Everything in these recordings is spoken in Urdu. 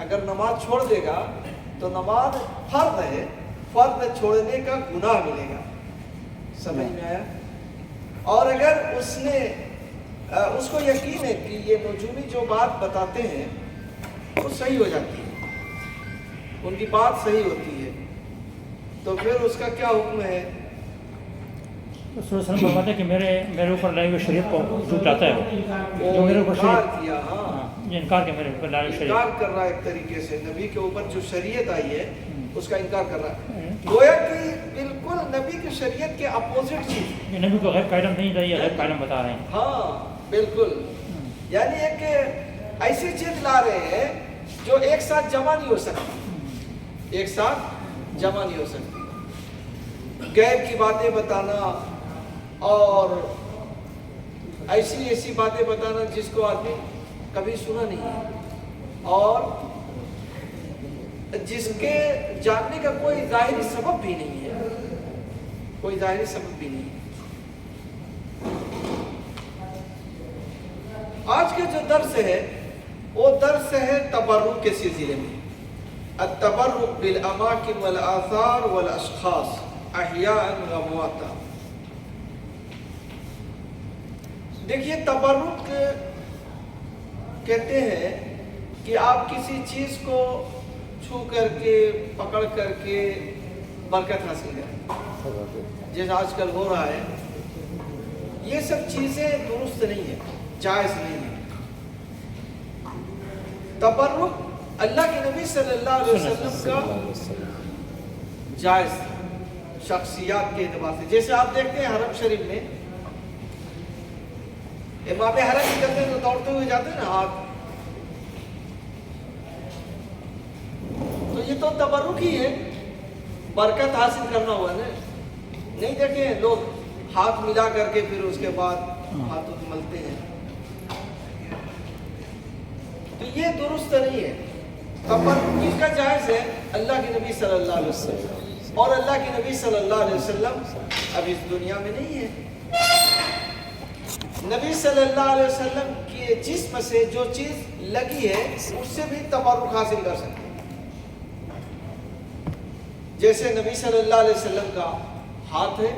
اگر نماز چھوڑ دے گا تو نماز فرض ہے، فرض چھوڑنے کا گناہ ملے گا. سمجھ میں آیا؟ اور اگر اس نے اس کو یقین ہے کہ یہ نجومی جو بات بتاتے ہیں وہ صحیح ہو جاتی ہے، ان کی بات صحیح ہوتی ہے، تو پھر اس کا کیا حکم ہے؟ رسول صلی اللہ علیہ وسلم فرماتے ہیں کہ میرے اوپر لائی ہوئی شریعت کو جھٹلاتا ہے جو میرے اوپر انکار کیا. ہاں یہ انکار کیا میرے اوپر لائی ہوئی شریعت، انکار کر رہا ہے ایک طریقے سے نبی کے اوپر جو شریعت آئی ہے اس کا انکار کر رہا ہے، گویا کہ بالکل نبی کی شریعت کے اپوزٹ چیز. یہ نبی کو غیب کا علم نہیں تھا، یہ غیب کا علم بتا رہے ہیں. ہاں بالکل، یعنی ایک ایسی چیز لا رہے ہیں جو ایک ساتھ جمع نہیں ہو سکتی، ایک ساتھ جمع نہیں ہو سکتی. غیب کی باتیں بتانا اور ایسی باتیں بتانا جس کو آدمی کبھی سنا نہیں ہے اور جس کے جاننے کا کوئی ظاہری سبب بھی نہیں ہے، کوئی ظاہری سبب بھی نہیں ہے. آج کا جو درس ہے وہ درس ہے تبرک کے سلسلے میں. التبرک بالاماکن والآثار والاشخاص احیاء و امواتا. دیکھیے تبرک کہتے ہیں کہ آپ کسی چیز کو چھو کر کے پکڑ کر کے برکت حاصل کریں، جیسے آج کل ہو رہا ہے. یہ سب چیزیں درست نہیں ہیں، جائز نہیں ہے. تبرک اللہ کے نبی صلی اللہ علیہ وسلم کا جائز شخصیات کے اعتبار سے. جیسے آپ دیکھتے ہیں حرم شریف میں امام حرم نکلتے ہیں تو دوڑتے ہوئے جاتے ہیں نا ہاتھ، تو یہ تو تبرک ہی ہے، برکت حاصل کرنا ہوا نا. نہیں دیکھیں لوگ ہاتھ ملا کر کے پھر اس کے بعد ہاتھوں کو ملتے ہیں، تو یہ درست نہیں ہے. تبرک جس کا جائز ہے اللہ کے نبی صلی اللہ علیہ وسلم، اور اللہ کے نبی صلی اللہ علیہ وسلم اب اس دنیا میں نہیں ہے. نبی صلی اللہ علیہ وسلم کے جسم سے جو چیز لگی ہے اس سے بھی تبرک حاصل کر سکتے ہیں. جیسے نبی صلی اللہ علیہ وسلم کا ہاتھ ہے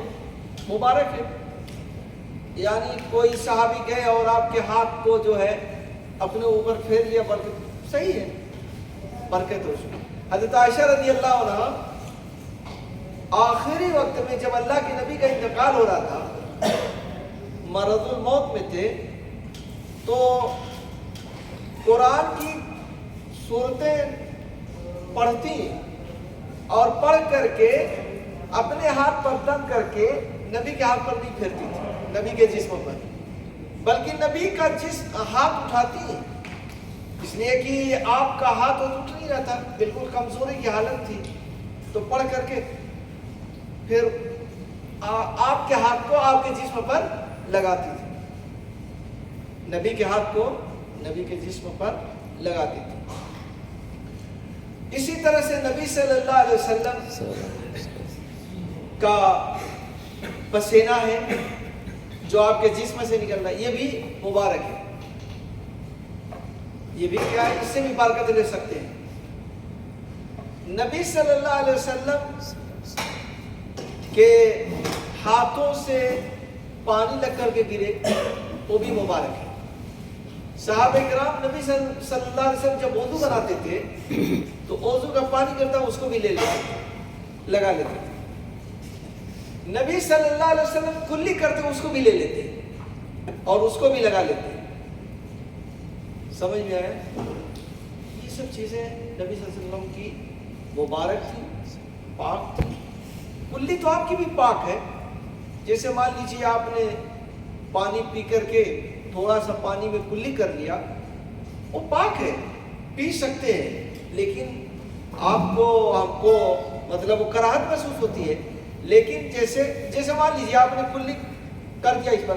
مبارک ہے، یعنی کوئی صحابی گئے اور آپ کے ہاتھ کو جو ہے اپنے اوپر پھیر لیا، برکت صحیح ہے، برکت ہو چکی. حضرت عائشہ رضی اللہ عنہ آخری وقت میں جب اللہ کے نبی کا انتقال ہو رہا تھا، مرض الموت میں تھے، تو قرآن کی صورتیں پڑھتی اور پڑھ کر کے اپنے ہاتھ پر دم کر کے نبی کے ہاتھ پر نہیں پھیرتی تھی، نبی کے جسم پر، بلکہ نبی کا جسم ہاتھ اٹھاتی، اس لیے کہ آپ کا ہاتھ اٹھ نہیں رہا تھا، بالکل کمزوری کی حالت تھی، تو پڑھ کر کے پھر آپ کے ہاتھ کو آپ کے جسم پر لگاتی تھی، نبی کے ہاتھ کو نبی کے جسم پر لگاتی تھی. اسی طرح سے نبی صلی اللہ علیہ وسلم کا پسینہ ہے جو آپ کے جسم سے نکل رہا ہے، یہ بھی مبارک ہے، یہ بھی کیا ہے، اس سے بھی برکت لے سکتے ہیں. نبی صلی اللہ علیہ وسلم کے ہاتھوں سے پانی لگ کر کے گرے، وہ بھی مبارک ہے. صحابہ کرام نبی صلی اللہ علیہ وسلم جب وضو بناتے تھے تو وضو کا پانی کرتا اس کو بھی لے لیتے، لگا لیتے تھے. نبی صلی اللہ علیہ وسلم کلی کرتے اس کو بھی لے لیتے اور اس کو بھی لگا لیتے. سمجھ میں آیا؟ یہ سب چیزیں نبی صلی اللہ علیہ وسلم کی مبارک تھی، پاک تھی. کلی تو آپ کی بھی پاک ہے. جیسے مان لیجیے آپ نے پانی پی کر کے تھوڑا سا پانی میں کلی کر لیا، وہ پاک ہے، پی سکتے ہیں، لیکن آپ کو ہم کو مطلب وہ کراہت محسوس ہوتی ہے. لیکن جیسے مان لیجیے آپ نے کلی کر دیا اس پر،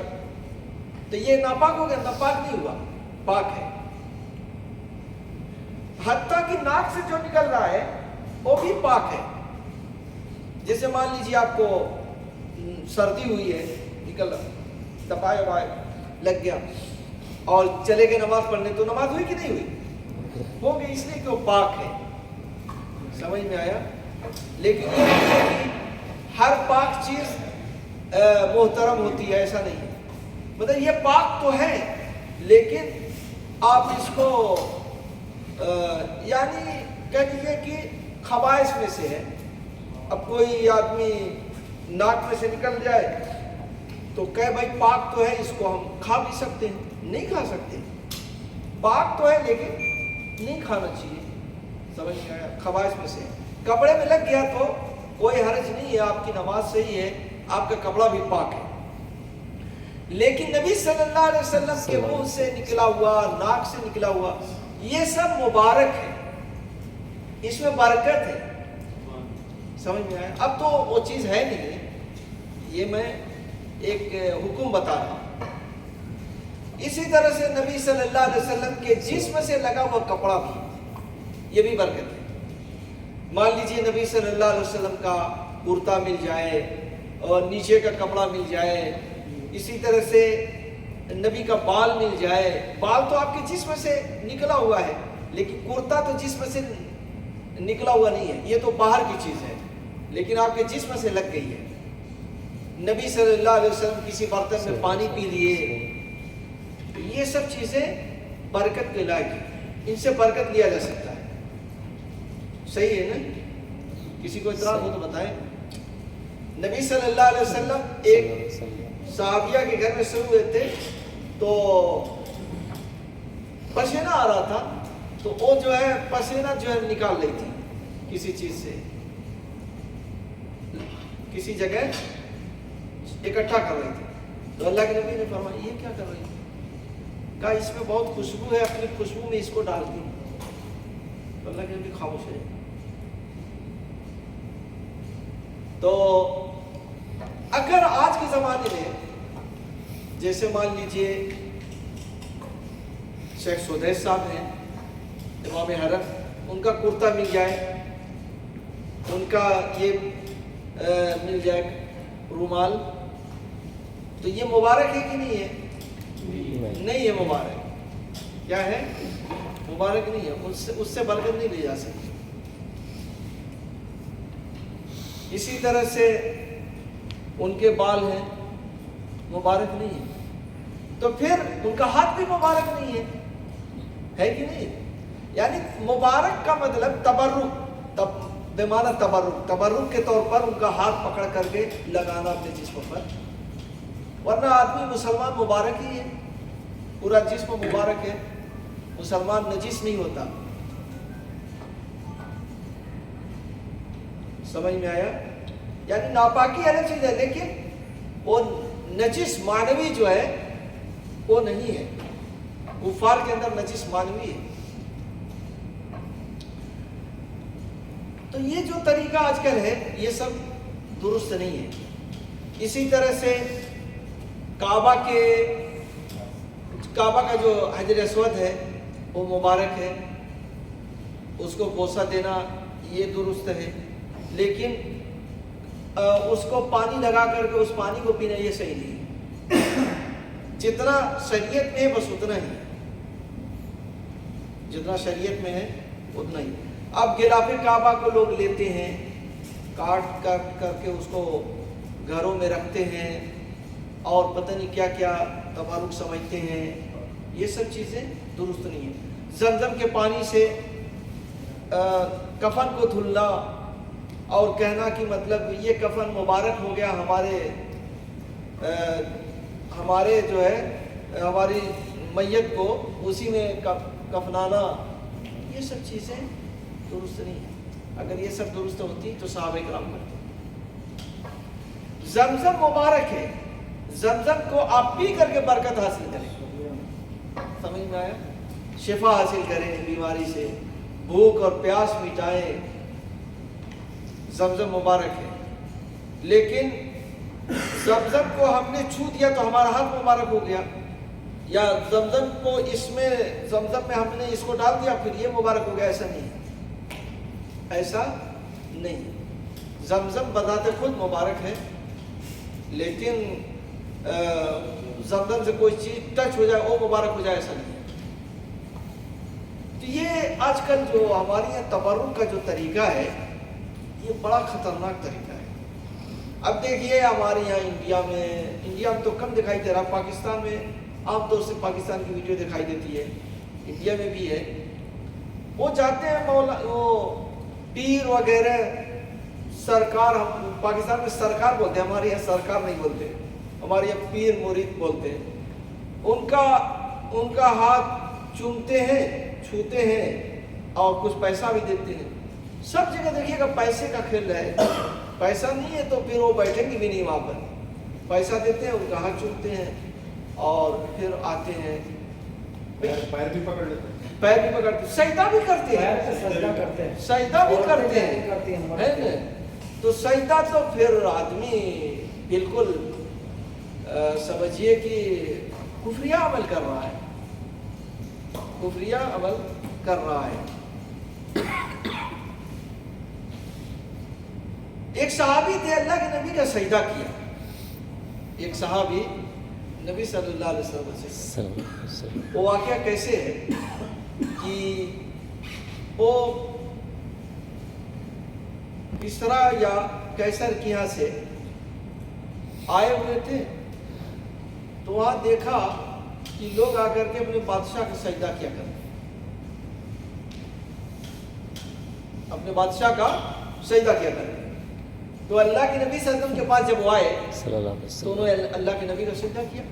تو یہ ناپاک ہو گیا؟ ناپاک نہیں ہوا، پاک ہے. حتیٰ کہ ناک سے جو نکل رہا ہے وہ بھی پاک ہے. جیسے مان لیجیے آپ کو سردی ہوئی ہے، نکل رہا، دبائے وبائے لگ گیا اور چلے گئے نماز پڑھنے، تو نماز ہوئی کہ نہیں ہوئی؟ ہو گئے اس لیے کہ وہ پاک ہے. سمجھ میں آیا؟ لیکن یہ نہیں ہے کہ ہر پاک چیز محترم ہوتی ہے، ایسا نہیں ہے. مطلب یہ پاک تو ہے لیکن آپ اس کو یعنی کہہ لیجیے کہ خبائث میں سے ہے. اب کوئی آدمی ناک میں سے نکل جائے تو کہ بھائی پاک تو ہے، اس کو ہم کھا بھی سکتے ہیں. نہیں کھا سکتے. پاک تو ہے لیکن نہیں کھانا چاہیے. سمجھ میں آیا؟ خبائث میں سے. کپڑے میں لگ گیا تو کوئی حرج نہیں ہے، آپ کی نماز صحیح ہے، آپ کا کپڑا بھی پاک ہے. لیکن نبی صلی اللہ علیہ وسلم کے منہ سے نکلا ہوا، ناک سے نکلا ہوا، یہ سب مبارک ہے، اس میں برکت ہے. سمجھ میں آیا؟ اب تو وہ چیز ہے نہیں، یہ میں ایک حکم بتا رہا ہوں. اسی طرح سے نبی صلی اللہ علیہ وسلم کے جسم سے لگا ہوا کپڑا بھی، یہ بھی برکت ہے. مان لیجئے نبی صلی اللہ علیہ وسلم کا کرتا مل جائے اور نیچے کا کپڑا مل جائے، اسی طرح سے نبی کا بال مل جائے. بال تو آپ کے جسم سے نکلا ہوا ہے لیکن کرتا تو جسم سے نکلا ہوا نہیں ہے، یہ تو باہر کی چیز ہے لیکن آپ کے جسم سے لگ گئی ہے. نبی صلی اللہ علیہ وسلم کسی برتن میں پانی پی لیے، یہ سب چیزیں برکت کے لائق ہیں، ان سے برکت لیا جا سکتا ہے. صحیح ہے نا؟ کسی کو اعتراض ہو تو بتائیں. نبی صلی اللہ علیہ وسلم ایک صحابیہ کے گھر میں سوئے ہوئے تھے تو پسینہ آ رہا تھا، تو وہ جو ہے پسینہ جو ہے نکال رہی تھی کسی چیز سے، کسی جگہ اکٹھا کر رہی تھی. تو اللہ کے نبی نے فرمایا یہ کیا کر رہی ہے؟ کہا اس میں بہت خوشبو ہے، اپنی خوشبو میں اس کو ڈال دی. تو اللہ کے نبی خاموش ہے. تو اگر آج کے زمانے میں جیسے مان لیجئے شیخ سدیس صاحب ہیں امام حرم، ان کا کرتا مل جائے، ان کا یہ مل جائے رومال، تو یہ مبارک ہے کہ نہیں ہے؟ نہیں ہے مبارک. کیا ہے؟ مبارک نہیں ہے. اس سے برکت نہیں لی جا سکتی. اسی طرح سے ان کے بال ہیں، مبارک نہیں ہے. تو پھر ان کا ہاتھ بھی مبارک نہیں ہے کہ نہیں؟ یعنی مبارک کا مطلب تبرک، بمعنی تبرک کے طور پر ان کا ہاتھ پکڑ کر کے لگانا اپنے جسم پر. ورنہ آدمی مسلمان مبارک ہی ہے، پورا جسم مبارک ہے، مسلمان نجس نہیں ہوتا. سمجھ میں آیا؟ یعنی ناپاکی الگ چیز ہے لیکن وہ نجس معنوی جو ہے وہ نہیں ہے. کفار کے اندر نجس معنوی ہے. تو یہ جو طریقہ آج کل ہے یہ سب درست نہیں ہے. اسی طرح سے کعبہ کا جو حجر اسود ہے وہ مبارک ہے، اس کو بوسہ دینا یہ درست ہے، لیکن اس کو پانی لگا کر کے اس پانی کو پینا یہ صحیح نہیں ہے. جتنا شریعت میں ہے بس اتنا ہی، جتنا شریعت میں ہے اتنا ہی. اب غلاف کعبہ کو لوگ لیتے ہیں، کاٹ کر کے اس کو گھروں میں رکھتے ہیں اور پتہ نہیں کیا کیا تبارک سمجھتے ہیں. یہ سب چیزیں درست نہیں ہیں. زمزم کے پانی سے کفن کو دھلنا اور کہنا کہ مطلب یہ کفن مبارک ہو گیا، ہمارے جو ہے ہماری میت کو اسی میں کفنانا، یہ سب چیزیں درست نہیں ہیں. اگر یہ سب درست ہوتی تو صحابہ کرام کرتے. زمزم مبارک ہے، زمزم کو آپ پی کر کے برکت حاصل کریں. سمجھ میں آیا؟ شفا حاصل کریں بیماری سے، بھوک اور پیاس مٹائیں. زمزم مبارک ہے. لیکن زمزم کو ہم نے چھو دیا تو ہمارا ہاتھ مبارک ہو گیا، یا زمزم کو زمزم میں ہم نے اس کو ڈال دیا پھر یہ مبارک ہو گیا. ایسا نہیں، ایسا نہیں. زمزم بذات خود مبارک ہے، لیکن زمزم سے کوئی چیز ٹچ ہو جائے وہ مبارک ہو جائے ایسا نہیں. تو یہ آج کل جو ہمارے یہاں تبرک کا جو طریقہ ہے یہ بڑا خطرناک طریقہ ہے۔ اب دیکھیے ہمارے یہاں انڈیا میں تو کم دکھائی دے رہا، پاکستان میں عام طور سے پاکستان کی ویڈیو دکھائی دیتی ہے، انڈیا میں بھی ہے۔ وہ جاتے ہیں وہ پیر وغیرہ سرکار، ہم پاکستان میں سرکار بولتے ہیں، ہمارے یہاں سرکار نہیں بولتے، ہمارے یہاں پیر مرید بولتے ہیں۔ ان کا ہاتھ چومتے ہیں، چھوتے ہیں اور کچھ پیسہ بھی دیتے ہیں۔ سب جگہ دیکھیے گا پیسے کا کھیل ہے، پیسہ نہیں ہے تو پھر وہ بیٹھیں گے بھی نہیں وہاں پر، پیسہ دیتے ہیں، ان کا ہاتھ چومتے ہیں اور پھر آتے ہیں، پیر بھی پکڑ لیتے ہیں، پیر بھی پکڑتے ہیں، سجدہ بھی کرتے ہیں، سجدہ بھی کرتے ہیں، ہے نا؟ تو سجدہ تو پھر آدمی بالکل سمجھیے کہ کفریہ عمل کر رہا ہے، کفریہ عمل کر رہا ہے۔ ایک صحابی تھے، اللہ کے نبی کا سجدہ کیا، ایک صحابی نبی صلی اللہ علیہ وسلم سے، وہ واقعہ کیسے ہے کہ وہ کسرا یا قیصر کے یہاں سے آئے ہوئے تھے، تو وہاں دیکھا کہ لوگ آ کر کے اپنے بادشاہ کا سجدہ کیا کرتے، اپنے بادشاہ کا سجدہ کیا کرتے۔ تو اللہ کے نبی صلی اللہ علیہ وسلم کے پاس جب وہ آئے تو انہوں نے اللہ کے نبی کا سجدہ کیا،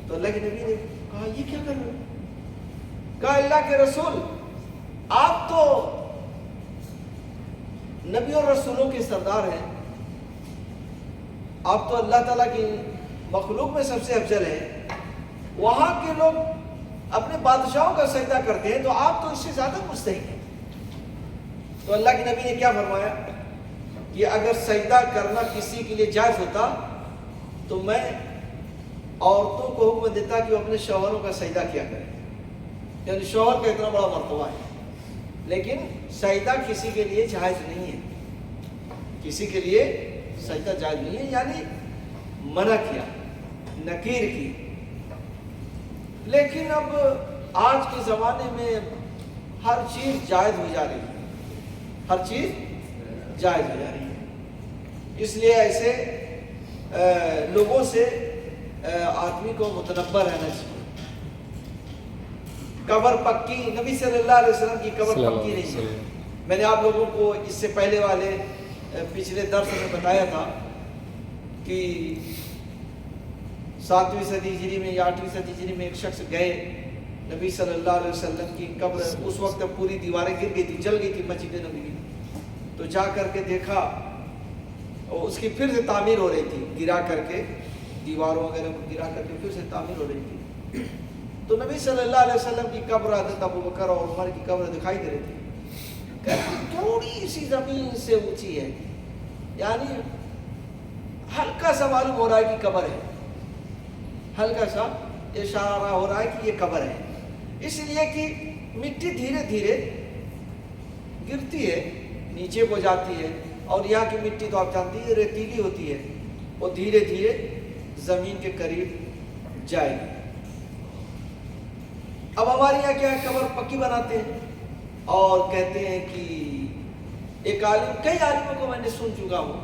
تو اللہ کے نبی نے کہا یہ کیا کر رہے ہو؟ کہا اللہ کے رسول آپ تو نبی اور رسولوں کے سردار ہیں، آپ تو اللہ تعالیٰ کی مخلوق میں سب سے افضل ہیں، وہاں کے لوگ اپنے بادشاہوں کا سجدہ کرتے ہیں تو آپ تو اس سے زیادہ مستحق ہیں۔ تو اللہ کے نبی نے کیا فرمایا کہ اگر سجدہ کرنا کسی کے لیے جائز ہوتا تو میں عورتوں کو حکم دیتا کہ وہ اپنے شوہروں کا سجدہ کیا کریں، یعنی شوہر کا اتنا بڑا مرتبہ ہے، لیکن سجدہ کسی کے لیے جائز نہیں ہے، کسی کے لیے سجدہ جائز نہیں ہے، یعنی منع کیا، نکیر کی۔ لیکن اب آج کے زمانے میں ہر چیز جائز ہو جا رہی ہے، ہر چیز جائز ہو جا رہی ہے، اس لیے ایسے لوگوں سے آدمی کو متنبہ رہنا چاہیے۔ قبر پکی، نبی صلی اللہ علیہ وسلم کی قبر پکی نہیں ہے۔ میں نے آپ لوگوں کو اس سے پہلے والے پچھلے درس میں بتایا تھا کہ 7ویں صدی ہجری میں یا 8ویں صدی ہجری میں ایک شخص گئے نبی صلی اللہ علیہ وسلم کی قبر، اس وقت پوری دیواریں گر گئی تھی، جل گئی تھی مسجد نبوی، تو جا کر کے دیکھا اس کی پھر سے تعمیر ہو رہی تھی، گرا کر کے دیواروں وغیرہ کو گرا کر کے پھر سے تعمیر ہو رہی تھی۔ تو نبی صلی اللہ علیہ وسلم کی قبر حضرت ابوبکر اور عمر کی قبر دکھائی دے رہی تھی، تھوڑی سی زمین سے اونچی ہے، یعنی ہلکا سا معلوم ہو رہا ہے کہ قبر ہے، ہلکا سا اشارہ ہو رہا ہے کہ یہ قبر ہے، اس لیے کہ مٹی دھیرے دھیرے گرتی ہے، نیچے کو جاتی ہے، اور یہاں کی مٹی تو آپ جانتی ہیں ریتیلی ہوتی ہے، وہ دھیرے دھیرے زمین کے قریب جائے گی۔ اب ہمارے یہاں کیا ہے، قبر پکی بناتے ہیں اور کہتے ہیں کہ ایک عالم، کئی عالموں کو میں نے سن چکا ہوں،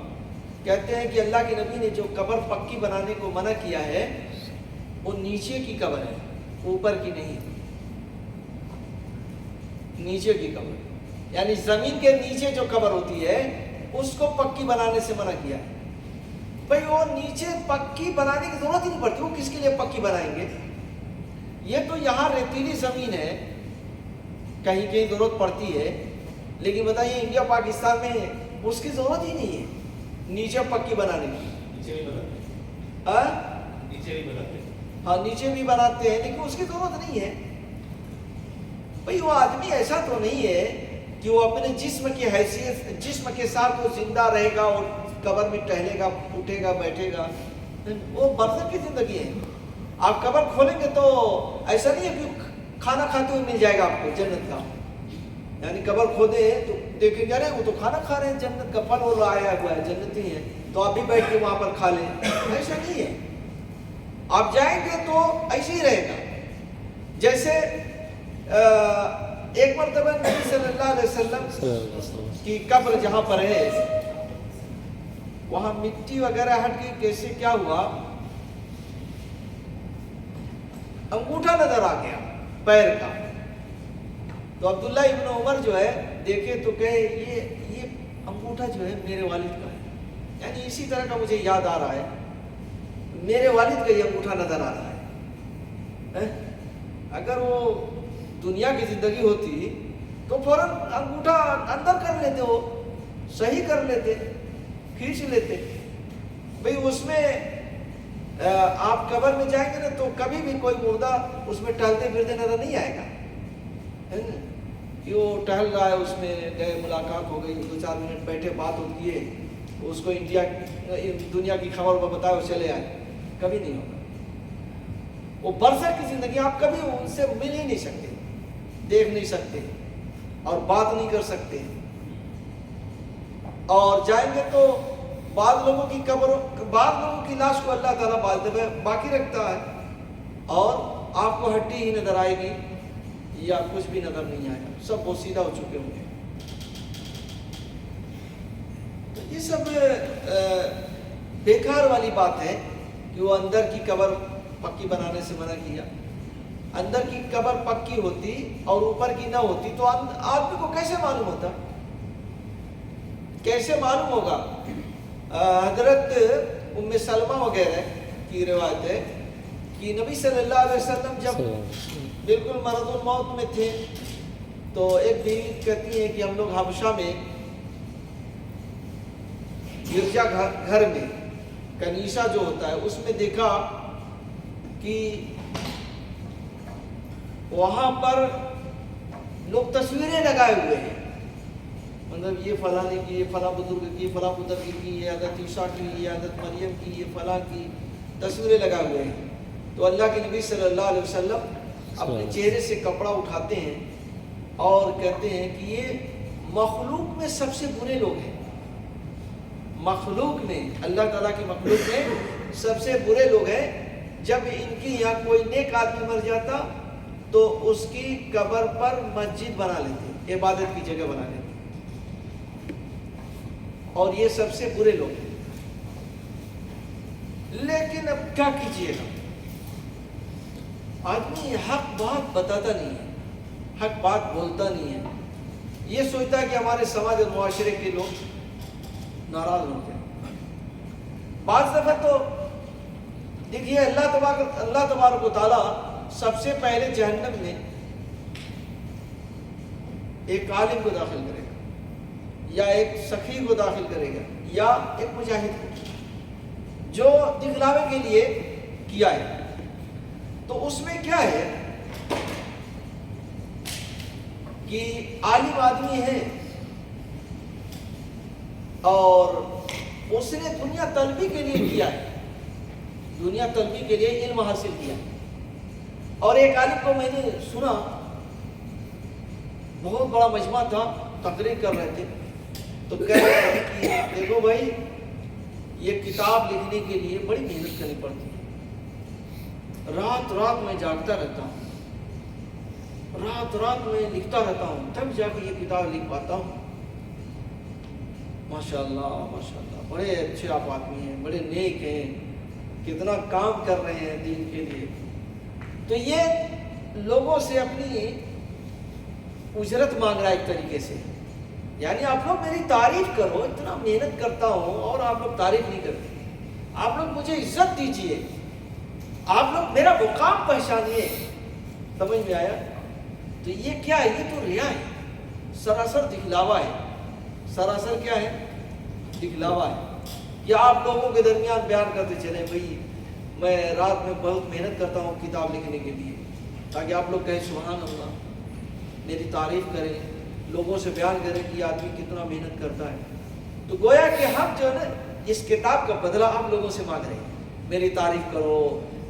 کہتے ہیں کہ اللہ کے نبی نے جو قبر پکی بنانے کو منع کیا ہے وہ نیچے کی قبر ہے، اوپر کی نہیں، نیچے کی قبر، یعنی زمین کے نیچے جو قبر ہوتی ہے اس کو پکی بنانے سے منع کیا ہے۔ بھئی وہ نیچے پکی بنانے کی ضرورت ہی نہیں پڑتی، وہ کس کے لیے پکی بنائیں گے؟ یہ تو یہاں ریتیلی زمین ہے، کہیں کہیں ضرورت پڑتی ہے، لیکن بتائیے انڈیا پاکستان میں اس کی ضرورت ہی نہیں ہے نیچے پکی بنانے کی۔ نیچے بھی بناتے ہیں لیکن اس کی ضرورت نہیں ہے۔ بھئی وہ آدمی ایسا تو نہیں ہے کہ وہ اپنے جسم کی حیثیت، جسم کے ساتھ وہ زندہ رہے گا اور قبر میں ٹہلے گا، اٹھے گا، بیٹھے گا، وہ برزخ کی زندگی ہے۔ آپ قبر کھولیں گے تو ایسا نہیں ہے کہ کھانا کھاتے ہوئے مل جائے گا آپ کو جنت کا، یعنی قبر کھودے تو دیکھیں گے ارے وہ تو کھانا کھا رہے ہیں، جنت کا پھل اور آیا ہوا ہے، جنتی ہے، تو آپ بھی بیٹھ کے وہاں پر کھا لیں، ایسا نہیں ہے۔ آپ جائیں گے تو ایسے ہی رہے گا، جیسے ایک مرتبہ نبی صلی اللہ علیہ وسلم کی قبر جہاں پر ہے وہاں مٹی وغیرہ ہٹ گئی. کیسے کیا ہوا؟ انگوٹھا نظر آ گیا پیر کا. تو عبداللہ ابن عمر جو ہے دیکھے تو کہے یہ انگوٹھا جو ہے میرے والد کا ہے. یعنی اسی طرح کا مجھے یاد آ رہا ہے میرے والد کا یہ انگوٹھا نظر آ رہا ہے. اگر وہ دنیا کی زندگی ہوتی تو فوراً انگوٹھا اندر کر لیتے، وہ صحیح کر لیتے، کھینچ لیتے. بھئی اس میں آپ قبر میں جائیں گے نا تو کبھی بھی کوئی مردہ اس میں ٹہلتے پھرتے نظر نہیں آئے گا کہ وہ ٹہل رہا ہے، اس میں گئے ملاقات ہو گئی، 2-4 منٹ بیٹھے بات ہوتی ہے، اس کو دنیا کی خبر کو بتایا وہ چلے آئے. کبھی نہیں ہوگا. وہ برزخ کی زندگی آپ کبھی ان سے مل ہی نہیں سکتے، دیکھ نہیں سکتے اور بات نہیں کر سکتے. اور جائیں گے تو بعض لوگوں کی قبر، بعض لوگوں کی لاش کو اللہ تعالیٰ بعض دفعہ باقی رکھتا ہے اور آپ کو ہڈی ہی نظر آئے گی یا کچھ بھی نظر نہیں آئے گا، سب وہ سیدھا ہو چکے ہوں گے. تو یہ سب بیکار والی بات ہے کہ وہ اندر کی قبر پکی بنانے سے منع کیا. اندر کی قبر پکی ہوتی اور اوپر کی نہ ہوتی تو آدمی کو کیسے معلوم ہوتا؟ کیسے معلوم ہوگا؟ حضرت ام سلمہ وغیرہ کی روایت ہے کہ نبی صلی اللہ علیہ وسلم جب بالکل مرض الموت میں تھے تو ایک بیوی کہتی ہے کہ ہم لوگ حبشہ میں گرجا گھر میں کنیسہ جو ہوتا ہے اس میں دیکھا کہ وہاں پر لوگ تصویریں لگائے ہوئے ہیں، مطلب یہ فلاں کی، یہ فلاں بزرگ کی، فلاں بزرگ کی، یہ حضرت عیسیٰ کی، یہ حضرت مریم کی، یہ فلاں کی تصویریں لگائے ہوئے ہیں. تو اللہ کے نبی صلی اللہ علیہ وسلم اپنے چہرے سے کپڑا اٹھاتے ہیں اور کہتے ہیں کہ یہ مخلوق میں سب سے برے لوگ ہیں. مخلوق میں، اللہ تعالیٰ کی مخلوق میں سب سے برے لوگ ہیں. جب ان کی یہاں کوئی نیک آدمی مر جاتا تو اس کی قبر پر مسجد بنا لیتے، عبادت کی جگہ بنا لیتے، اور یہ سب سے برے لوگ ہیں. لیکن اب کیا کیجیے گا، آدمی حق بات بتاتا نہیں ہے، حق بات بولتا نہیں ہے. یہ سوچتا ہے کہ ہمارے سماج اور معاشرے کے لوگ ناراض ہو جائیں. بعض دفعہ تو دیکھیے اللہ تبارک و تعالیٰ سب سے پہلے جہنم میں ایک عالم کو داخل کرے گا یا ایک سخی کو داخل کرے گا یا ایک مجاہد کو جو دکھلاوے کے لیے کیا ہے. تو اس میں کیا ہے کہ عالم آدمی ہے اور اس نے دنیا طلبی کے لیے کیا ہے، دنیا طلبی کے لیے علم حاصل کیا. اور ایک عالم کو میں نے سنا، بہت بڑا مجمع تھا، تقریر کر رہے تھے تو کہہ رہے تھے کہ دیکھو بھائی یہ کتاب لکھنے کے لیے بڑی محنت کرنی پڑتی ہے، رات رات میں جاگتا رہتا ہوں، رات رات میں لکھتا رہتا ہوں، تب جا کے یہ کتاب لکھ پاتا ہوں. ماشاءاللہ ماشاءاللہ، بڑے اچھے آپ آدمی ہیں، بڑے نیک ہیں، کتنا کام کر رہے ہیں دین کے لیے. تو یہ لوگوں سے اپنی اجرت مانگ رہا ہے ایک طریقے سے، یعنی آپ لوگ میری تعریف کرو، اتنا محنت کرتا ہوں اور آپ لوگ تعریف نہیں کرتے، آپ لوگ مجھے عزت دیجئے، آپ لوگ میرا مقام پہچانیے. سمجھ میں آیا؟ تو یہ کیا ہے؟ یہ تو ریا ہے، سراسر دکھلاوا ہے. سراسر کیا ہے؟ دکھلاوا ہے کہ آپ لوگوں کے درمیان بیان کرتے چلیں بھئی میں رات میں بہت محنت کرتا ہوں کتاب لکھنے کے لیے، تاکہ آپ لوگ کہیں سبحان اللہ، میری تعریف کریں، لوگوں سے بیان کریں کہ یہ آدمی کتنا محنت کرتا ہے. تو گویا کہ ہم جو ہے نا اس کتاب کا بدلہ آپ لوگوں سے مانگ رہے ہیں، میری تعریف کرو،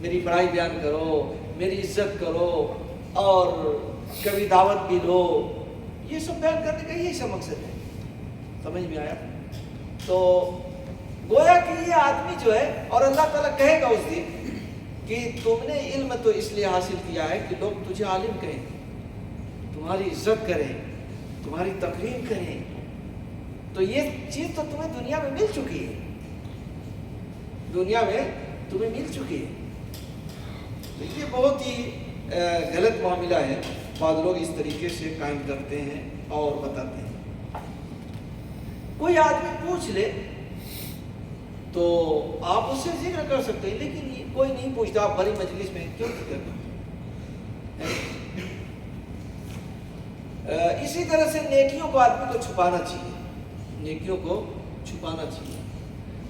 میری بڑائی بیان کرو، میری عزت کرو اور کبھی دعوت بھی لو. یہ سب بیان کرنے کا یہی سب مقصد ہے. سمجھ میں آیا؟ تو گویا کہ یہ آدمی جو ہے، اور اللہ تعالیٰ کہے گا اس دن کہ تم نے علم تو اس لیے حاصل کیا ہے کہ لوگ تجھے عالم کہیں. تمہاری عزت کریں، تمہاری تقریم کریں، تو یہ چیز تو تمہیں دنیا میں مل چکی ہے، دنیا میں تمہیں مل چکی ہے۔ تو یہ بہت ہی غلط معاملہ ہے، بعض لوگ اس طریقے سے قائم کرتے ہیں اور بتاتے ہیں۔ کوئی آدمی پوچھ لے تو آپ اس سے ذکر کر سکتے ہیں، لیکن کوئی نہیں پوچھتا، آپ بڑی مجلس میں کیوں ذکر کرتے؟ اسی طرح سے نیکیوں کو آدمی کو چھپانا چاہیے، نیکیوں کو چھپانا چاہیے،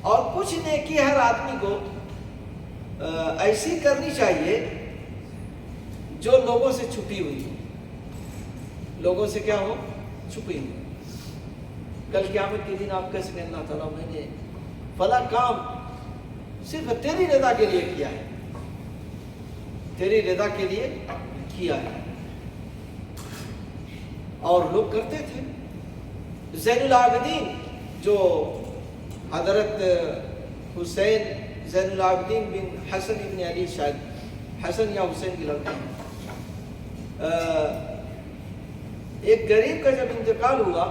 اور کچھ نیکی ہر آدمی کو ایسی کرنی چاہیے جو لوگوں سے چھپی ہوئی ہو، لوگوں سے کیا ہو؟ چھپی ہوئی۔ کل قیامت کے دن آپ کہہ سکیں اللہ تعالیٰ میں نے فلاں کام صرف تیری رضا کے لیے کیا ہے، تیری رضا کے لیے کیا ہے، اور لوگ کرتے تھے۔ زین العابدین جو حضرت حسین زین العابدین بن حسن ابن علی، شاید حسن یا حسین کی لڑکا، ایک غریب کا جب انتقال ہوا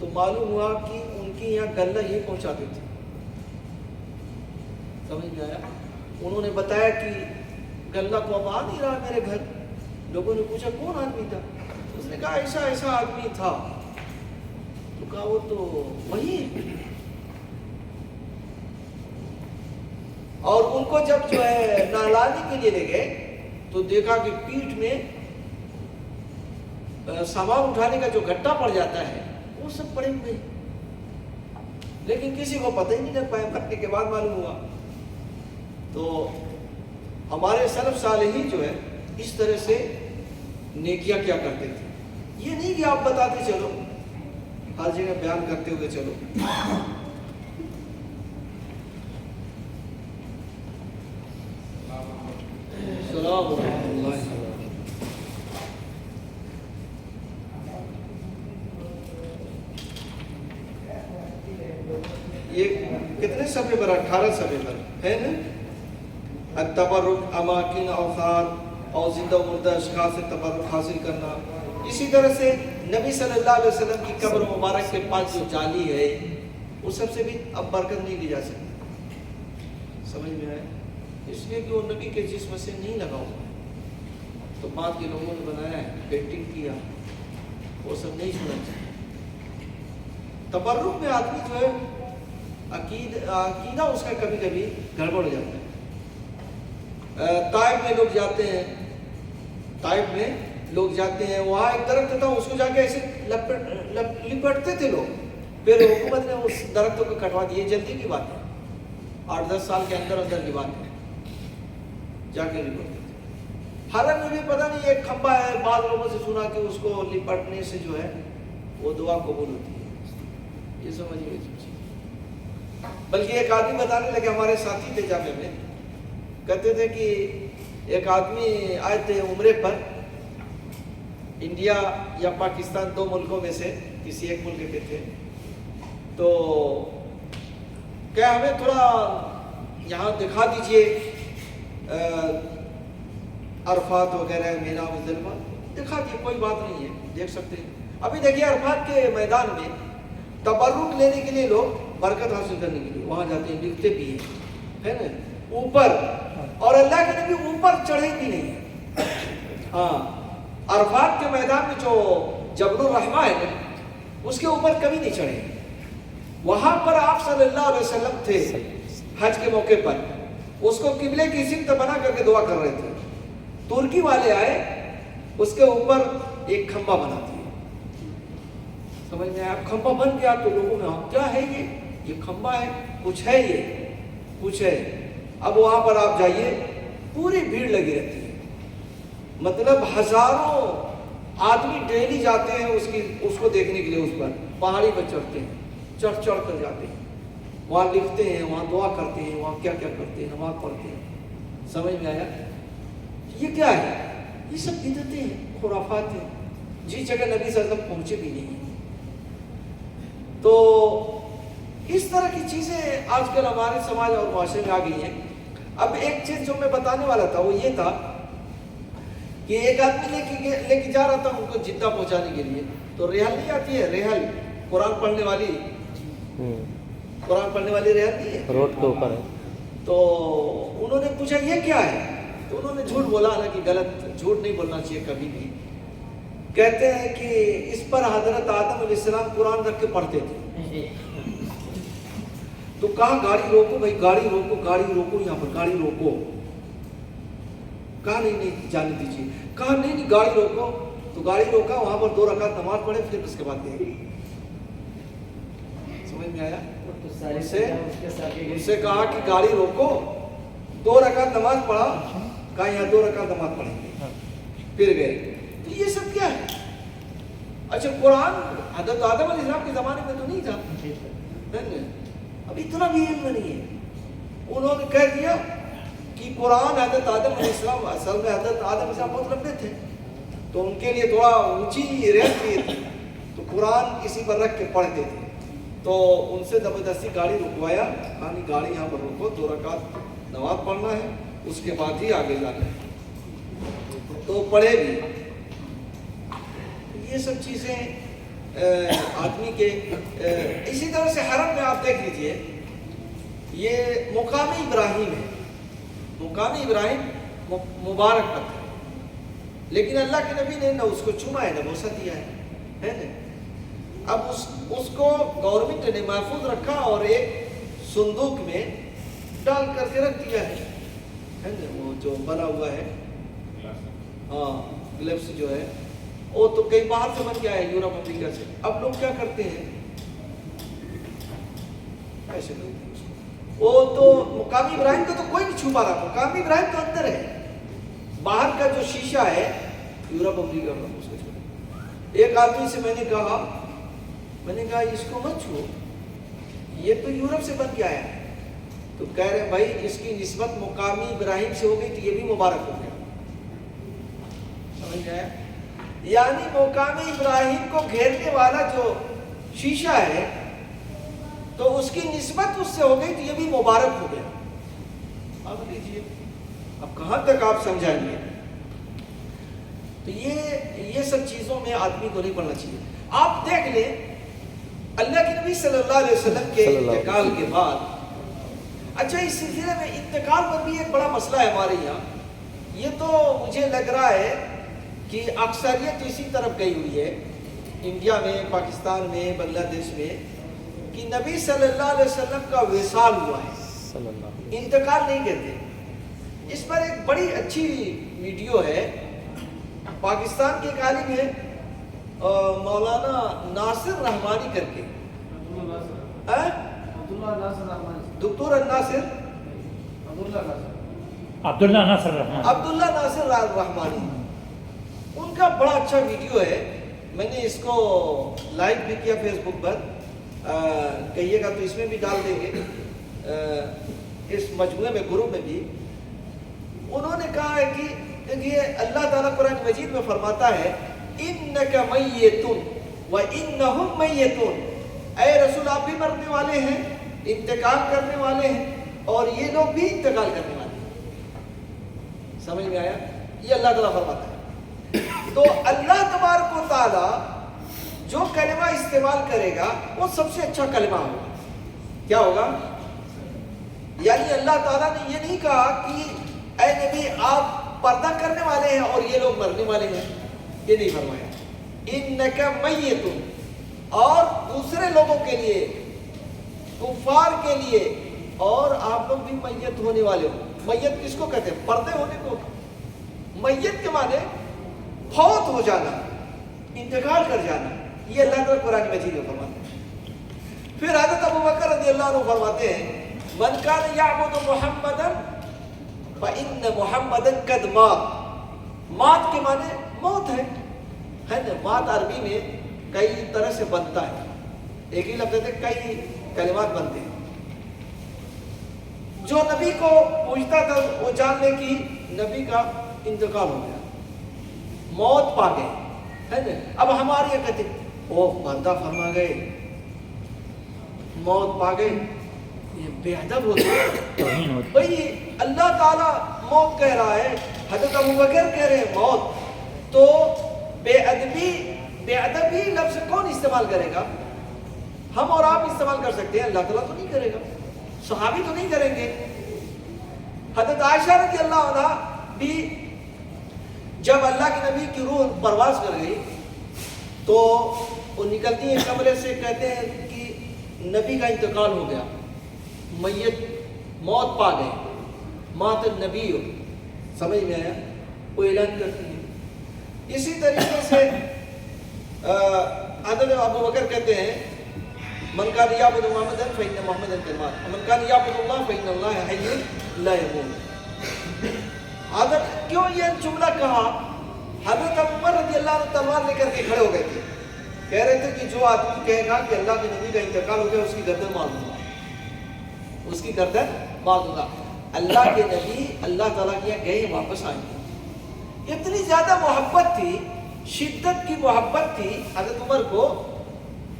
تو معلوم ہوا کہ ان کی یہاں غلہ یہ پہنچاتے تھے، سمجھ میں آیا؟ انہوں نے بتایا کہ غلہ کو اب آ نہیں رہا میرے گھر۔ لوگوں نے پوچھا کون آدمی تھا؟ اس نے کہا ایسا ایسا آدمی تھا۔ تو کہا وہ تو وہی ہے۔ اور ان کو جب جو ہے نہلانے کے لیے لے گئے تو دیکھا کہ پیٹھ میں سامان اٹھانے کا جو گھٹا پڑ جاتا ہے وہ سب پڑے ہوئے، لیکن کسی کو پتہ ہی نہیں لگ پایا، مرنے کے بعد معلوم ہوا۔ تو ہمارے سلف صالحین جو ہے اس طرح سے نیکیاں کیا کرتے تھے۔ یہ نہیں کہ آپ بتاتے چلو، ہر جگہ بیان کرتے ہوئے چلو۔ السلام ورحمۃ اللہ۔ یہ کتنے صفحے پر؟ 18 صفحے پر ہے نا؟ التبرک اماکن اوقات اور زندہ مردہ اشخاص سے تبرک حاصل کرنا۔ اسی طرح سے نبی صلی اللہ علیہ وسلم کی قبر مبارک کے پاس جو جالی ہے اس سب سے بھی اب برکت نہیں لی جا سکتی، سمجھ میں آئے؟ اس لیے کہ وہ نبی کے جسم سے نہیں لگا ہوا، تو بعد کے لوگوں نے بنایا ہے، پینٹنگ کیا، وہ سب نہیں چھوڑنا چاہیے۔ تبرک میں آدمی جو ہے عقیدہ اس کا کبھی کبھی گڑبڑ ہو جاتا ہے۔ طائف میں لوگ جاتے ہیں، طائف میں لوگ جاتے ہیں، وہاں ایک درخت تھا، اس کو جا کے ایسے لپٹتے تھے لوگ، پھر حکومت نے اس درختوں کو کٹوا دیے۔ جلدی کی بات ہے، 8-10 سال کے اندر اندر کی بات ہے، جا کے لپٹتے تھے۔ حرم میں بھی پتہ نہیں ایک کھمبا ہے، بعض لوگوں سے سنا کہ اس کو لپٹنے سے جو ہے وہ دعا قبول ہوتی ہے، یہ سمجھیے۔ بلکہ ایک آدمی بتانے لگے، ہمارے ساتھی تھے جامعہ میں، کہتے تھے کہ ایک آدمی آئے تھے عمرے پر، انڈیا یا پاکستان، 2 ملکوں میں سے کسی ایک ملک کے تھے، تو کیا ہمیں تھوڑا یہاں دکھا دیجئے عرفات وغیرہ، مینا، مزدلفہ، دکھا دیجئے، کوئی بات نہیں ہے، دیکھ سکتے ہیں۔ ابھی دیکھیے عرفات کے میدان میں تبرک لینے کے لیے لوگ برکت حاصل کرنے کے لیے وہاں جاتے ہیں، لکھتے بھی ہیں، ہے نا، اوپر، اور اللہ کے نبی اوپر چڑھے بھی نہیں ہیں۔ ہاں، عرفات کے میدان میں جو جبل الرحمہ ہے اس کے اوپر کبھی نہیں چڑھے۔ وہاں پر آپ صلی اللہ علیہ وسلم تھے حج کے موقع پر، اس کو قبلے کی سمت بنا کر کے دعا کر رہے تھے۔ ترکی والے آئے، اس کے اوپر ایک کھمبا بنا دیا، سمجھ میں آیا؟ کھمبا بن گیا تو لوگوں میں کیا ہے یہ کھمبا ہے، کچھ ہے، یہ کچھ ہے۔ اب وہاں پر آپ جائیے، پوری بھیڑ لگی رہتی ہے، مطلب ہزاروں آدمی ڈیلی جاتے ہیں اس کو دیکھنے کے لیے، اس پر پہاڑی پر چڑھتے ہیں، چڑھ کر جاتے ہیں، وہاں لکھتے ہیں، وہاں دعا کرتے ہیں، وہاں کیا کیا کرتے ہیں، نماز پڑھتے ہیں۔ سمجھ میں آیا؟ یہ کیا ہے؟ یہ سب بدعتیں ہیں، خرافات ہیں، جس جگہ نبی صلی اللہ علیہ وسلم پہنچے بھی نہیں ہیں۔ تو اس طرح کی چیزیں آج کل ہمارے سماج اور معاشرے میں آ گئی ہیں۔ اب ایک چیز جو میں بتانے والا تھا وہ یہ تھا کہ ایک آدمی لے کے جا رہا تھا ان کو جدہ پہنچانے کے لیے، تو ریحل نہیں آتی ہے، ریحل قرآن پڑھنے والی ریحل نہیں ہے، روڈ کے اوپر ہے. تو انہوں نے پوچھا یہ کیا ہے، تو انہوں نے جھوٹ بولا، حالانکہ غلط، جھوٹ نہیں بولنا چاہیے کبھی بھی. کہتے ہیں کہ اس پر حضرت آدم علیہ السلام قرآن رکھ کے پڑھتے تھے. تو کہا گاڑی روکو بھائی، گاڑی روکو یہاں پر گاڑی روکو. کہا نہیں جانے دیجیے. کہا نہیں گاڑی روکو. تو گاڑی روکا، وہاں پر 2 رکعت نماز پڑھے، پھر اس کے بعد گئے. سمجھ میں آیا؟ ان سے کہا کہ گاڑی روکو، 2 رکعت نماز پڑھا، کہا یہاں 2 رکعت نماز پڑھیں گے، پھر گئے. تو یہ سب کیا ہے؟ اچھا قرآن حضرت آدم علیہ السلام کے زمانے میں تو نہیں تھا، اب اتنا بھی علم نہیں ہے. انہوں نے کہہ دیا کہ قرآن حضرت آدم علیہ السلام، اصل میں حضرت آدم علیہ السلام بہت لمبے تھے، تو ان کے لیے تھوڑا اونچی ریت بھی تھی، تو قرآن کسی پر رکھ کے پڑھتے تھے. تو ان سے زبردستی گاڑی رکوایا، کہانی گاڑی یہاں پر روکو، 2 رکعت نماز پڑھنا ہے، اس کے بعد ہی آگے جانا ہے. تو پڑھے بھی. یہ سب چیزیں آدمی کے اسی طرح سے حرم میں آپ دیکھ لیجئے، یہ مقام ابراہیم ہے. مقام ابراہیم مبارک پتھر ہے، لیکن اللہ کے نبی نے نہ اس کو چوما ہے، نہ بوسہ دیا ہے نا. اب اس کو گورنمنٹ نے محفوظ رکھا اور ایک صندوق میں ڈال کر کے رکھ دیا ہے نا. وہ جو بنا ہوا ہے، ہاں گلفس جو ہے وہ تو کئی باہر سے بن گیا ہے، یورپ امریکہ سے. اب لوگ کیا کرتے ہیں، ایسے لوگ وہ تو مقامی ابراہیم کو تو کوئی نہیں چھپا رہا، مقامی ابراہیم تو اندر ہے. باہر کا جو شیشہ ہے یورپ امریکہ کا، اس کو چھوڑ. ایک آدمی سے میں نے کہا اس کو مت چھو، یہ تو یورپ سے بن گیا ہے. تو کہہ رہے بھائی اس کی نسبت مقامی ابراہیم سے ہو گئی تو یہ بھی مبارک ہو گیا. سمجھ آیا؟ یعنی مقامی ابراہیم کو گھیرنے والا جو شیشہ ہے تو اس کی نسبت اس سے ہو گئی تو یہ بھی مبارک ہو گیا. اب لیجیے، اب کہاں تک آپ سمجھائیں گے؟ تو یہ سب چیزوں میں آدمی کو نہیں پڑھنا چاہیے. آپ دیکھ لیں اللہ کے نبی صلی اللہ علیہ وسلم کے انتقال کے بعد، اچھا اس سلسلے میں انتقال پر بھی ایک بڑا مسئلہ ہے ہمارے یہاں. یہ تو مجھے لگ رہا ہے کہ اکثریت اسی طرف گئی ہوئی ہے، انڈیا میں، پاکستان میں، بنگلہ دیش میں، کہ نبی صلی اللہ علیہ وسلم کا وصال ہوا ہے، انتقال نہیں کہتے. اس پر ایک بڑی اچھی ویڈیو ہے، پاکستان کے ایک عالم ہے مولانا ناصر رحمانی کر کے، دکتور عبداللہ ناصر رحمانی، ان کا بڑا اچھا ویڈیو ہے. میں نے اس کو لائک بھی کیا فیس بک پر، کہیے گا تو اس میں بھی ڈال دیں گے، اس مجموعے میں، گروپ میں بھی. انہوں نے کہا ہے کہ دیکھیے اللہ تعالیٰ قرآن مجید میں فرماتا ہے اِنَّكَ مَيِّتٌ وَإِنَّهُمْ مَيِّتُونَ، اے رسول آپ بھی مرنے والے ہیں، انتقال کرنے والے ہیں، اور یہ لوگ بھی انتقال کرنے والے ہیں. سمجھ میں آیا؟ یہ اللہ تعالیٰ فرماتا ہے. تو اللہ تبارک و تعالیٰ جو کلمہ استعمال کرے گا وہ سب سے اچھا کلمہ ہوگا. کیا ہوگا؟ یعنی اللہ تعالیٰ نے یہ نہیں کہا کہ اے نبی آپ پردہ کرنے والے ہیں اور یہ لوگ مرنے والے ہیں، یہ نہیں فرمایا. اِنَّكَ مَيِّتٌ، اور دوسرے لوگوں کے لیے، کفار کے لیے، اور آپ لوگ بھی میت ہونے والے ہو. میت کس کو کہتے ہیں؟ پردے ہونے کو. میت کے معنی فوت ہو جانا، انتقال کر جانا. یہ اللہ تعالیٰ قرآن مجید میں فرماتے ہیں. پھر حضرت ابوبکر رضی اللہ عنہ فرماتے ہیں من کان یعبد محمدا فإن محمدا قد مات. مات کے معنی موت ہے نا. مات عربی میں کئی طرح سے بنتا ہے، ایک ہی لفظ سے کئی کلمات بنتے ہیں. جو نبی کو پوچھتا تھا وہ جان لے کہ نبی کا انتقال ہو گیا، موت پا گئے ہے نا. اب ہمارے یہ کہتے وہ پردہ فرما گئے، موت پا گئے، یہ بے ادب ہوتا ہے. بھئی اللہ تعالیٰ موت کہہ رہا ہے، حضرت ابوبکر کہہ رہے ہیں موت. تو بے ادبی لفظ کون استعمال کرے گا؟ ہم اور آپ استعمال کر سکتے ہیں، اللہ تعالیٰ تو نہیں کرے گا، صحابی تو نہیں کریں گے۔ حضرت عائشہ رضی اللہ عنہ بھی جب اللہ کے نبی کی روح پرواز کر گئی تو وہ نکلتی ہیں کمرے سے، کہتے ہیں کہ نبی کا انتقال ہو گیا، میت موت پا گئے، مات النبی، سمجھ میں آیا؟ وہ اعلان کرتی ہیں۔ اسی طریقے سے حضرت ابو بکر کہتے ہیں من کان یعبد محمدا فإن محمدا قد مات ومن کان یعبد اللہ فإن اللہ حی لا یموت۔ حضرت کیوں یہ جملہ کہا؟ حضرت عمر رضی اللہ عنہ تلوار لے کر کے کھڑے ہو گئے تھے، کہہ رہے تھے کہ جو آدمی کہے گا کہ اللہ کے نبی کا انتقال ہو گیا اس کی گردن مار دوں گا، اس کی گردن مار دوں گا۔ اللہ کے نبی اللہ تعالیٰ کے یہاں گئے، واپس آئیں گے۔ اتنی زیادہ محبت تھی، شدت کی محبت تھی حضرت عمر کو،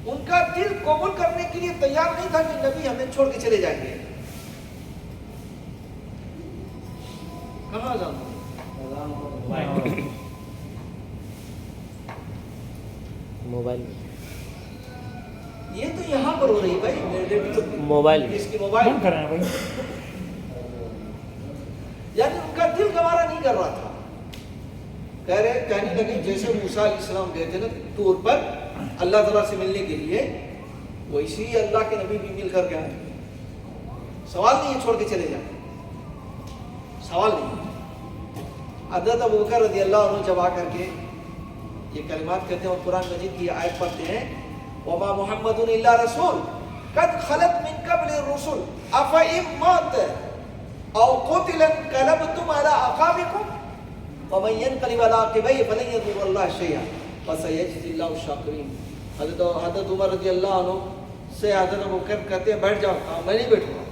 ان کا دل قبول کرنے کے لیے تیار نہیں تھا کہ نبی ہمیں چھوڑ کے چلے جائیں گے۔ کہاں جانا؟ موبائل یہ تو یہاں پر ہو رہی بھائی، موبائل اس کی موبائل کر رہے ہیں بھائی، یعنی ان کا دل گوارا نہیں کر رہا تھا۔ کہنے لگے جیسے موسیٰ علیہ السلام گئے تھے نا طور پر اللہ تعالیٰ سے ملنے کے لیے، ویسے ہی اللہ کے نبی بھی مل کر گئے۔ سوال نہیں ہے چھوڑ کے چلے جائیں، سوال نہیں۔ حضرت ابو بکر رضی اللہ عنہ جب آ کر کے یہ کلمات کہتے ہیں اور قرآن مجید کی آیت پڑھتے ہیں وما محمد الا رسول قد خلت من قبل الرسل افإن مات او قتل انقلبتم على اعقابكم ومن ينقلب على عقبيه فلن يضر الله شيئا وسيجزي الله الشاكرين۔ حضرت عمر رضی اللہ عنہ سے حضرت ابو بکر کہتے ہیں بیٹھ جاؤ، میں نہیں بیٹھوں گا۔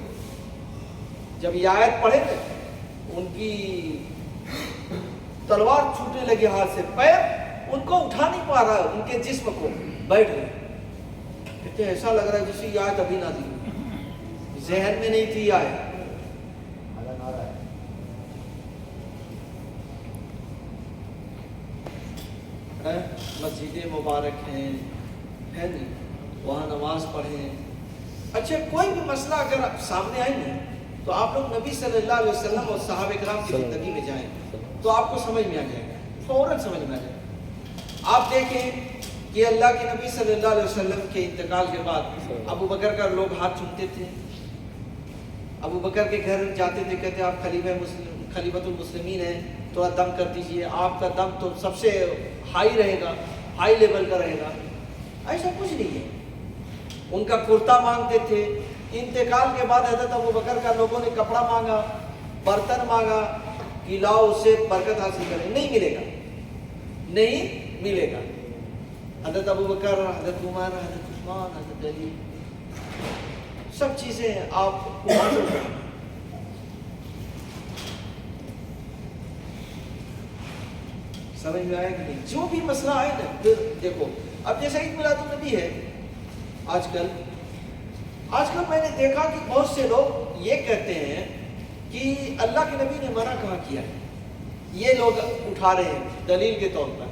جب یہ آیت پڑھے تھے ان کی تلوار چھوٹنے لگی ہاتھ سے، پیر ان کو اٹھا نہیں پا رہا، ان کے جسم کو، بیٹھ گئے۔ کہتے ہیں ایسا لگ رہا ہے جیسے یہ آیت ابھی نازل ہوئی، ذہن میں نہیں تھی یہ آیت۔ مسجدیں مبارک ہیں نہیں، وہاں نماز پڑھیں۔ اچھا کوئی بھی مسئلہ اگر سامنے آئے نا تو آپ لوگ نبی صلی اللہ علیہ وسلم اور صحابہ کرام کی زندگی میں جائیں تو آپ کو سمجھ میں آ جائے گا، فوراً سمجھ میں آ جائے گا۔ آپ دیکھیں کہ اللہ کے نبی صلی اللہ علیہ وسلم کے انتقال کے بعد ابو بکر کا لوگ ہاتھ چومتے تھے، ابو بکر کے گھر جاتے تھے، کہتے آپ خلیفۃ المسلمین ہیں، تھوڑا دم کر دیجئے، آپ کا دم تو سب سے ہائی رہے گا، ہائی لیول کا رہے گا۔ ایسا کچھ نہیں ہے، ان کا کرتا مانگتے تھے۔ انتقال کے بعد حضرت ابو بکر کا لوگوں نے کپڑا مانگا، برتن مانگا کہ لاؤ اس سے برکت حاصل کریں، نہیں ملے گا، نہیں ملے گا۔ حضرت ابو بکر، حضرت عمر، حضرت عثمان، حضرت علی، سب چیزیں آپ کو حاصل کریں۔ سمجھ میں آیا کہ نہیں؟ جو بھی مسئلہ آئے نا، پھر دیکھو اب جیسے عید میلاد النبی ہے، آج کل میں نے دیکھا کہ بہت سے لوگ یہ کہتے ہیں کہ اللہ کے نبی نے منع کہاں کیا ہے، یہ لوگ اٹھا رہے ہیں دلیل کے طور پر۔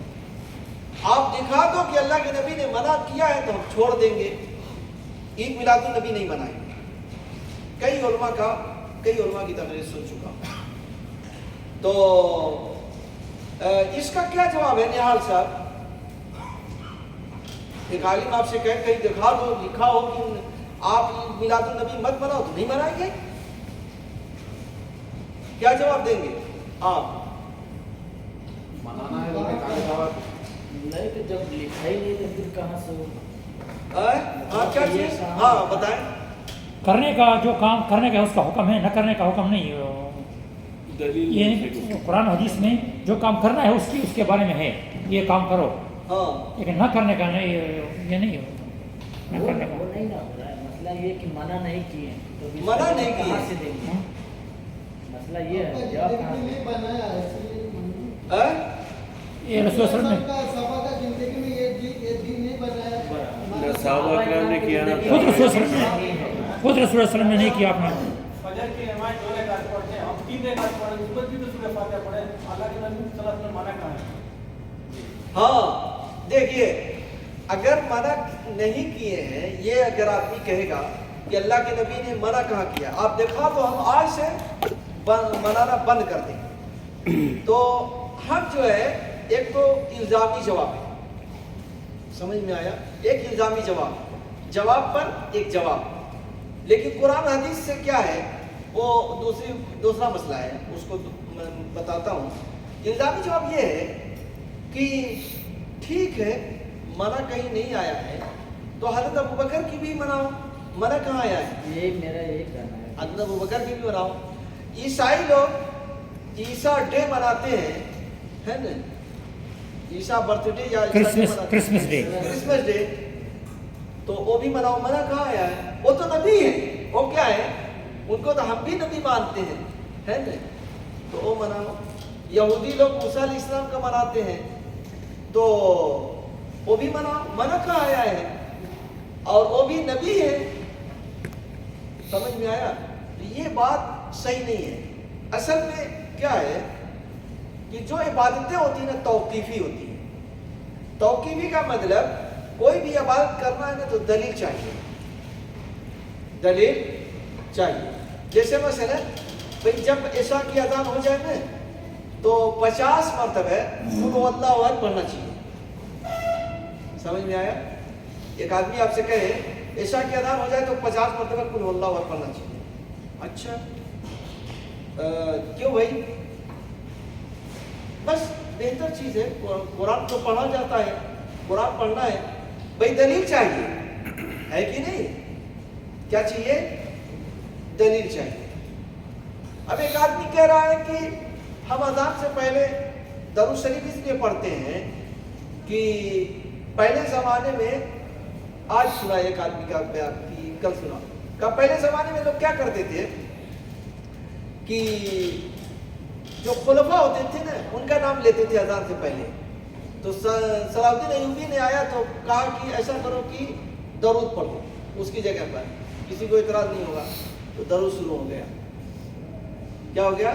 آپ دکھا دو کہ اللہ کے نبی نے منع کیا ہے تو ہم چھوڑ دیں گے، عید میلاد النبی نہیں منائیں گے۔ کئی علماء کی تقریر سن چکا ہوں۔ تو اس کا کیا جواب ہے نہال صاحب؟ ایک عالم آپ سے کہیں دکھا دو، لکھا ہو کہ آپ میلاد النبی مت مناؤ تو نہیں منائیں گے، کیا جواب دیں گے آپ؟ منانا ہے تو نکالے جواب نہیں تو جب لکھا ہی نہیں تو پھر کہاں سے ہاں کیا چیز؟ ہاں بتائیں۔ کرنے کا جو کام کرنے کا اس کا حکم ہے، نہ کرنے کا حکم نہیں۔ یہ قرآن حدیث میں جو کام کرنا ہے اس کے بارے میں ہے، یہ کام کرو، ہاں لیکن نہ کرنے کا نہیں، یہ نہیں ہو نہ کرنے کا۔ وہ نہیں نہ ہو رہا ہے، مسئلہ یہ کہ منع نہیں کیے تو منع نہیں کیے، کہاں سے دیں گے؟ مسئلہ یہ ہے جواب کہاں سے؟ یہ رسول صلی اللہ علیہ وسلم خود رسول صلی اللہ علیہ وسلم نے نہیں کیا اپنا۔ فجر کی نماز 2 رکعت پڑھتے ہیں، ہم 3 رکعت پڑھیں، اس پر بھی تو سورہ فاتحہ پڑھیں، اللہ کے نبی صلی اللہ علیہ وسلم منع کہاں ہے؟ ہاں دیکھیے اگر منع نہیں کیے ہیں، یہ اگر آدمی کہے گا کہ اللہ کے نبی نے منع کہاں کیا، آپ دیکھا تو ہم آج سے منانا بند کر دیں تو ہم جو ہے ایک تو الزامی جواب ہے، سمجھ میں آیا، ایک الزامی جواب پر ایک جواب، لیکن قرآن حدیث سے کیا ہے وہ دوسرا مسئلہ ہے، اس کو میں بتاتا ہوں۔ الزامی جواب یہ ہے کہ ٹھیک ہے منع کہیں نہیں آیا ہے تو حضرت ابوبکر کی بھی منع کہاں آیا ہے؟ یہ میرا یہی کہنا ہے، حضرت ابوبکر کی بھی مناؤ۔ عیسائی لوگ عیسیٰ ڈے مناتے ہیں، ہے نا، عیسیٰ برتھ ڈے یا کرسمس ڈے، تو وہ بھی مناؤ، منع کہاں آیا ہے؟ وہ تو نبی ہے، وہ کیا ہے، ان کو تو ہم بھی نبی مانتے ہیں، ہے نا، تو وہ مناؤ۔ یہودی لوگ موسیٰ علیہ السلام کا مناتے ہیں تو وہ بھی مناؤ، منع کہاں آیا ہے، اور وہ بھی نبی ہے، سمجھ میں آیا؟ تو یہ بات صحیح نہیں ہے۔ اصل میں کیا ہے کہ جو عبادتیں ہوتی ہیں نا توقیفی ہوتی ہیں، توقیفی کا مطلب کوئی بھی عبادت کرنا ہے نا تو دلیل چاہیے، جیسے مثلا بھئی جب عشاء کی اذان ہو جائے نا تو 50 مرتبہ قل هو اللہ احد پڑھنا چاہیے، سمجھ میں آیا؟ ایک آدمی آپ سے کہے عشاء کی اذان ہو جائے تو 50 مرتبہ قل هو اللہ احد پڑھنا چاہیے، اچھا کیوں بھائی؟ بس بہتر چیز ہے، قرآن تو پڑھا جاتا ہے، قرآن پڑھنا ہے، بھائی دلیل چاہیے، ہے کہ نہیں؟ کیا چاہیے؟ دلیل چاہیے۔ اب ایک آدمی کہہ رہا ہے کہ ہم اذان سے پہلے درود شریف اس لیے پڑھتے ہیں کہ پہلے زمانے میں، آج سنا ایک آدمی کا بیان کی، کل سنا کہ پہلے زمانے میں لوگ کیا کرتے تھے کہ جو خلفاء ہوتے تھے نا ان کا نام لیتے تھے اذان سے پہلے، تو صلاح الدین ایوبی نے آیا تو کہا کہ ایسا کرو کہ درود پڑھو اس کی جگہ پر، کسی کو اعتراض نہیں ہوگا، تو درود شروع ہو گیا، کیا ہو گیا؟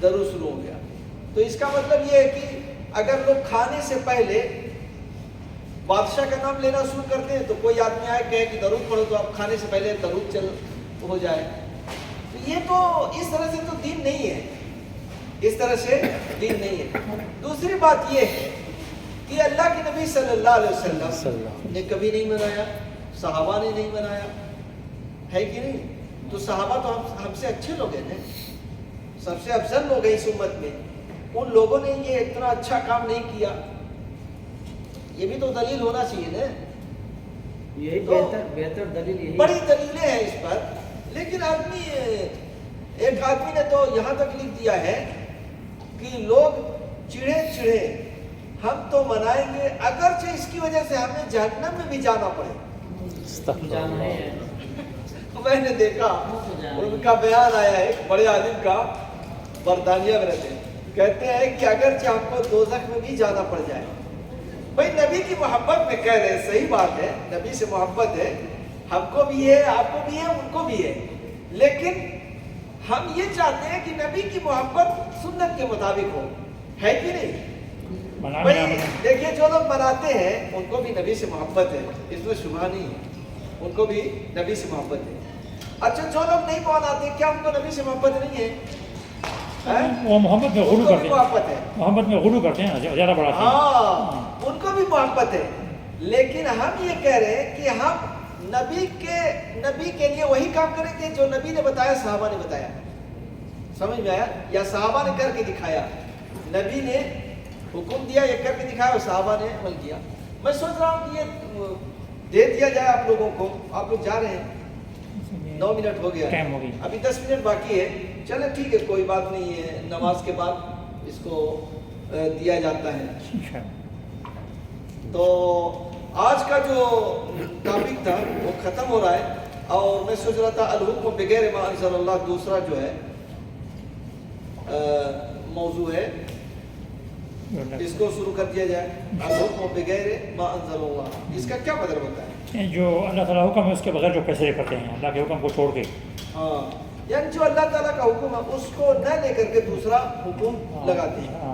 درود شروع ہو گیا۔ تو اس کا مطلب یہ ہے کہ اگر لوگ کھانے سے پہلے بادشاہ کا نام لینا شروع کرتے ہیں تو کوئی آدمی آئے کہے کہ درود پڑھو تو آپ کھانے سے پہلے درود چل ہو جائے، تو یہ تو اس طرح سے تو دین نہیں ہے، اس طرح سے دین نہیں ہے۔ دوسری بات یہ ہے کہ اللہ کے نبی صلی اللہ علیہ وسلم نے کبھی نہیں منایا، صحابہ نے نہیں منایا، ہے کہ نہیں؟ تو صحابہ تو ہم سے اچھے لوگ ہیں نا، سب سے افضل لوگ ہیں اس امت میں، ان لوگوں نے یہ اتنا اچھا کام نہیں کیا، یہ بھی تو دلیل ہونا چاہیے نا، یہی تو بہتر دلیل یہی بڑی دلیلیں ہیں اس پر، لیکن ایک آدمی نے تو یہاں تک لکھ دیا ہے کہ لوگ چڑھے ہم تو منائیں گے اگرچہ اس کی وجہ سے ہمیں جہنم میں بھی جانا پڑے۔ جانا ہے، میں نے دیکھا ان کا بیان آیا ہے ایک بڑے عالم کا، برطانیہ میں رہتے ہیں، کہتے ہیں کہ اگرچہ ہم کو دوزخ میں بھی جانا پڑ جائے، بھائی نبی کی محبت میں کہہ رہے ہیں، صحیح بات ہے، نبی سے محبت ہے، ہم کو بھی ہے، آپ کو بھی ہے، ان کو بھی ہے، لیکن ہم یہ چاہتے ہیں کہ نبی کی محبت سنت کے مطابق ہو، ہے کہ نہیں؟ بھائی دیکھیے جو لوگ مناتے ہیں ان کو بھی نبی سے محبت ہے، اس میں شبہ نہیں ہے، ان کو بھی نبی سے محبت ہے۔ اچھا جو لوگ نہیں مناتے کیا ان کو نبی سے محبت نہیں ہے؟ وہ محبت میں غلو ان کو کرتے بھی ہیں، محبت ہے، محبت میں غلو کرتے ہیں، زیادہ بڑھاتے ہیں۔ ہاں ان کو بھی محبت ہے، لیکن ہم یہ کہہ رہے ہیں کہ ہم نبی کے لیے وہی کام کریں گے جو نبی نے بتایا، صحابہ نے بتایا، سمجھ میں آیا؟ یا صحابہ نے کر کے دکھایا، نبی نے حکم دیا یہ کر کے دکھایا اور صحابہ نے عمل کیا۔ میں سوچ رہا ہوں کہ یہ دے دیا جائے آپ لوگوں کو، آپ لوگ جا رہے ہیں، 9 منٹ ہو گیا، ٹائم ہو گئی، ابھی 10 منٹ باقی ہے، چلے ٹھیک ہے کوئی بات نہیں ہے، نماز کے بعد اس کو دیا جاتا ہے۔ تو آج کا جو ٹاپک تھا وہ ختم ہو رہا ہے، اور میں سوچ رہا تھا الحکم بغیر ما انزل اللہ دوسرا جو ہے موضوع ہے، اس کو شروع کر دیا جائے، الحکم بغیر ما انزل اللہ، اس کا کیا مطلب ہوتا ہے؟ جو اللہ تعالیٰ حکم ہے اس کے بغیر جو فیصلے کرتے ہیں اللہ کے حکم کو چھوڑ کے، ہاں یعنی جو اللہ تعالیٰ کا حکم ہے اس کو نہ لے کر کے دوسرا حکم لگاتے ہیں،